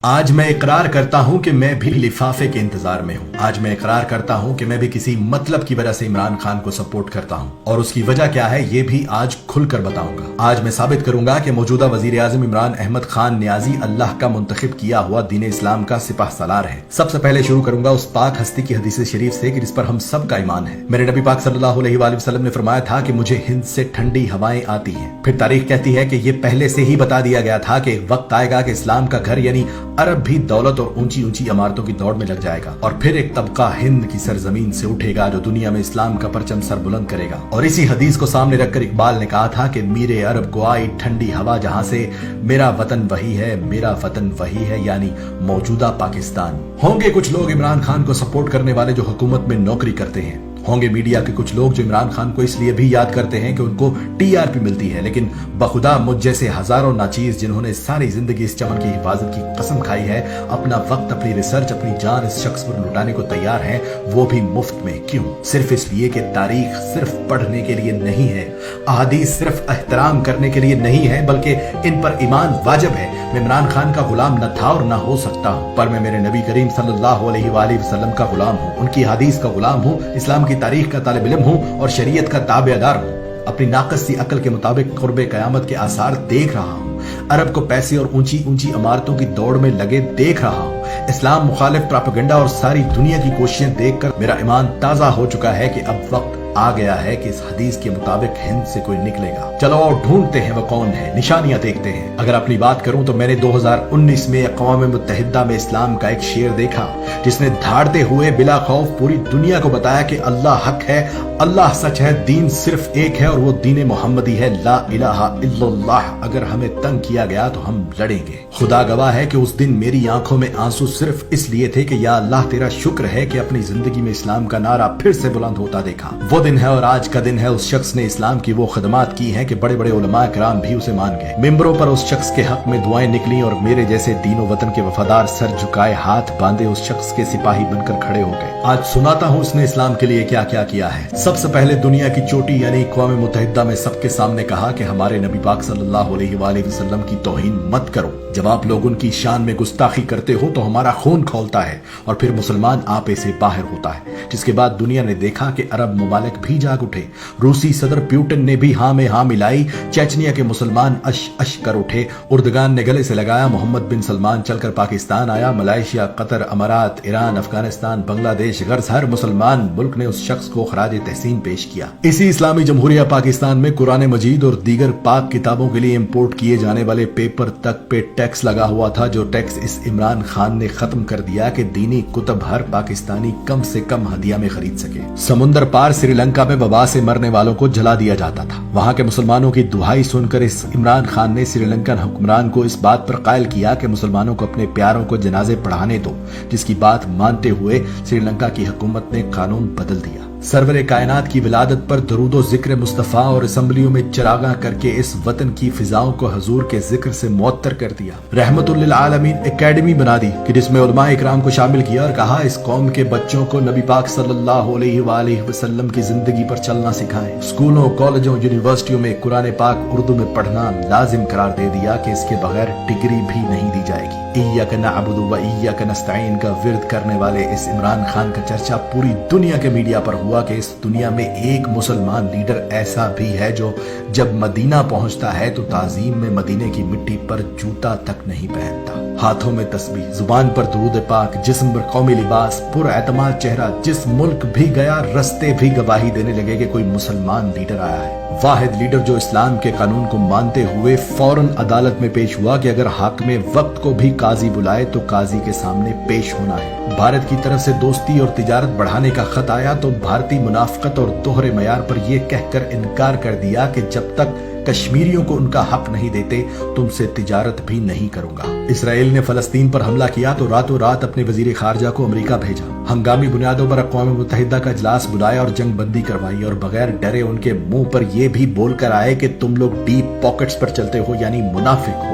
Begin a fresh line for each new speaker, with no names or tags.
آج میں اقرار کرتا ہوں کہ میں بھی لفافے کے انتظار میں ہوں۔ آج میں اقرار کرتا ہوں کہ میں بھی کسی مطلب کی وجہ سے عمران خان کو سپورٹ کرتا ہوں، اور اس کی وجہ کیا ہے یہ بھی آج کھل کر بتاؤں گا۔ آج میں ثابت کروں گا کہ موجودہ وزیر اعظم عمران احمد خان نیازی اللہ کا منتخب کیا ہوا دین اسلام کا سپہ سالار ہے۔ سب سے پہلے شروع کروں گا اس پاک ہستی کی حدیث شریف سے کہ جس پر ہم سب کا ایمان ہے۔ میرے نبی پاک صلی اللہ علیہ وآلہ وسلم نے فرمایا تھا کہ مجھے ہند سے ٹھنڈی ہوائیں آتی ہیں۔ پھر تاریخ کہتی ہے کہ یہ پہلے سے ہی بتا دیا گیا تھا کہ ایک وقت آئے گا کہ اسلام کا گھر یعنی عرب بھی دولت اور اونچی اونچی عمارتوں کی دوڑ میں لگ جائے گا، اور پھر ایک طبقہ ہند کی سرزمین سے اٹھے گا جو دنیا میں اسلام کا پرچم سر بلند کرے گا۔ اور اسی حدیث کو سامنے رکھ کر اقبال نے کہا تھا کہ میرے عرب کو آئی ٹھنڈی ہوا جہاں سے، میرا وطن وہی ہے، میرا وطن وہی ہے، یعنی موجودہ پاکستان۔ ہوں گے کچھ لوگ عمران خان کو سپورٹ کرنے والے جو حکومت میں نوکری کرتے ہیں، ہوں گے میڈیا کے کچھ لوگ جو عمران خان کو اس لیے بھی یاد کرتے ہیں کہ ان کو ٹی آر پی ملتی ہے، لیکن بخدا مجھ جیسے ہزاروں ناچیز جنہوں نے ساری زندگی اس چمن کی حفاظت کی قسم کھائی ہے، اپنا وقت، اپنی ریسرچ، اپنی جان اس شخص پر لٹانے کو تیار ہیں، وہ بھی مفت میں۔ کیوں؟ صرف اس لیے کہ تاریخ صرف پڑھنے کے لیے نہیں ہے، احادیث صرف احترام کرنے کے لیے نہیں ہے، بلکہ ان پر ایمان واجب ہے۔ میں عمران خان کا غلام نہ تھا اور نہ ہو سکتا ہوں، پر میں میرے نبی کریم صلی اللہ علیہ وآلہ وسلم کا غلام ہوں، ان کی حدیث کا غلام ہوں، اسلام کی تاریخ کا طالب علم ہوں اور شریعت کا تابع دار ہوں۔ اپنی ناقص سی عقل کے مطابق قرب قیامت کے آثار دیکھ رہا ہوں، عرب کو پیسے اور اونچی اونچی عمارتوں کی دوڑ میں لگے دیکھ رہا ہوں، اسلام مخالف پراپیگنڈا اور ساری دنیا کی کوششیں دیکھ کر میرا ایمان تازہ ہو چکا ہے کہ اب وقت آ گیا ہے کہ اس حدیث کے مطابق ہند سے کوئی نکلے گا۔ چلو اور ڈھونڈتے ہیں وہ کون ہے، نشانیاں دیکھتے ہیں۔ اگر اپنی بات کروں تو میں نے 2019 میں اقوام متحدہ میں اسلام کا ایک شعر دیکھا جس نے دھاڑتے ہوئے بلا خوف پوری دنیا کو بتایا کہ اللہ حق ہے، اللہ سچ ہے، دین صرف ایک ہے اور وہ دین محمدی ہے، لا الہ الا اللہ۔ اگر ہمیں تنگ کیا گیا تو ہم لڑیں گے۔ خدا گواہ ہے کہ اس دن میری آنکھوں میں آنسو صرف اس لیے تھے کہ یا اللہ تیرا شکر ہے کہ اپنی زندگی میں اسلام کا نعرہ پھر سے بلند ہوتا دیکھا۔ وہ دن ہے اور آج کا دن ہے اس شخص نے اسلام کی وہ خدمات کی ہیں کہ بڑے بڑے علماء کرام بھی اسے مان گئے۔ ممبروں پر اس شخص کے حق میں دعائیں نکلیں اور میرے جیسے دین و وطن کے وفادار سر جھکائے ہاتھ باندھے اس شخص کے سپاہی بن کر کھڑے ہو گئے۔ آج سناتا ہوں اس نے اسلام کے لیے کیا کیا کیا ہے۔ سب سے پہلے دنیا کی چوٹی یعنی اقوام متحدہ میں سب کے سامنے کہا کہ ہمارے نبی پاک صلی اللہ علیہ وآلہ وسلم کی توہین مت کرو۔ جب آپ لوگ ان کی شان میں گستاخی کرتے ہو تو ہمارا خون کھولتا ہے اور پھر مسلمان آپے سے باہر ہوتا ہے۔ جس کے بعد دنیا نے دیکھا کہ عرب ممالک بھی جاگ اٹھے، روسی صدر پیوٹن نے بھی ہاں میں ہاں ملائی، چیچنیا کے مسلمان اش اش کر اٹھے، اردگان نے گلے سے لگایا، محمد بن سلمان چل کر پاکستان آیا، ملائیشیا، قطر، امارات، ایران، افغانستان، بنگلہ دیش، غرض ہر مسلمان ملک نے اس شخص کو خراج تحسین پیش کیا۔ اسی اسلامی جمہوریہ پاکستان میں قرآن مجید اور دیگر پاک کتابوں کے لیے امپورٹ کیے جانے والے پیپر تک پہ ٹیکس لگا ہوا تھا، جو ٹیکس اس عمران خان نے ختم کر دیا کہ دینی کتب ہر پاکستانی کم سے کم ہدیہ میں خرید سکے۔ سمندر پار سری لنکا میں وبا سے مرنے والوں کو جلا دیا جاتا تھا۔ وہاں کے مسلمانوں کی دہائی سن کر اس عمران خان نے سری لنکن حکمران کو اس بات پر قائل کیا کہ مسلمانوں کو اپنے پیاروں کو جنازے پڑھانے دو، جس کی بات مانتے ہوئے سری لنکا کی حکومت نے قانون بدل دیا۔ سرور کائنات کی ولادت پر درود و ذکر مصطفیٰ اور اسمبلیوں میں چراغاں کر کے اس وطن کی فضاؤں کو حضور کے ذکر سے معطر کر دیا۔ رحمت للعالمین اکیڈمی بنا دی کہ جس میں علماء اکرام کو شامل کیا اور کہا اس قوم کے بچوں کو نبی پاک صلی اللہ علیہ وآلہ وسلم کی زندگی پر چلنا سکھائیں۔ اسکولوں، کالجوں، یونیورسٹیوں میں قرآن پاک اردو میں پڑھنا لازم قرار دے دیا کہ اس کے بغیر ڈگری بھی نہیں دی جائے گی۔ ایاک نعبد و ایاک نستعین کا ورد کرنے والے اس عمران خان کا چرچہ پوری دنیا کے میڈیا پر ہوا کہ اس دنیا میں ایک مسلمان لیڈر ایسا بھی ہے جو جب مدینہ پہنچتا ہے تو تعظیم میں مدینے کی مٹی پر جوتا تک نہیں پہنتا۔ ہاتھوں میں تسبیح، زبان پر درود پاک، جسم پر قومی لباس، پر اعتماد چہرہ، جس ملک بھی گیا رستے بھی گواہی دینے لگے کہ کوئی مسلمان لیڈر آیا ہے۔ واحد لیڈر جو اسلام کے قانون کو مانتے ہوئے فوراً عدالت میں پیش ہوا کہ اگر حاکم وقت کو بھی قاضی بلائے تو قاضی کے سامنے پیش ہونا ہے۔ بھارت کی طرف سے دوستی اور تجارت بڑھانے کا خط آیا تو بھارتی منافقت اور دوہرے معیار پر یہ کہہ کر انکار کر دیا کہ جب تک کشمیریوں کو ان کا حق نہیں دیتے تم سے تجارت بھی نہیں کروں گا۔ اسرائیل نے فلسطین پر حملہ کیا تو راتوں رات اپنے وزیر خارجہ کو امریکہ بھیجا، ہنگامی بنیادوں پر اقوام متحدہ کا اجلاس بلایا اور جنگ بندی کروائی، اور بغیر ڈرے ان کے منہ پر یہ بھی بول کر آئے کہ تم لوگ ڈیپ پاکٹس پر چلتے ہو یعنی منافق ہو۔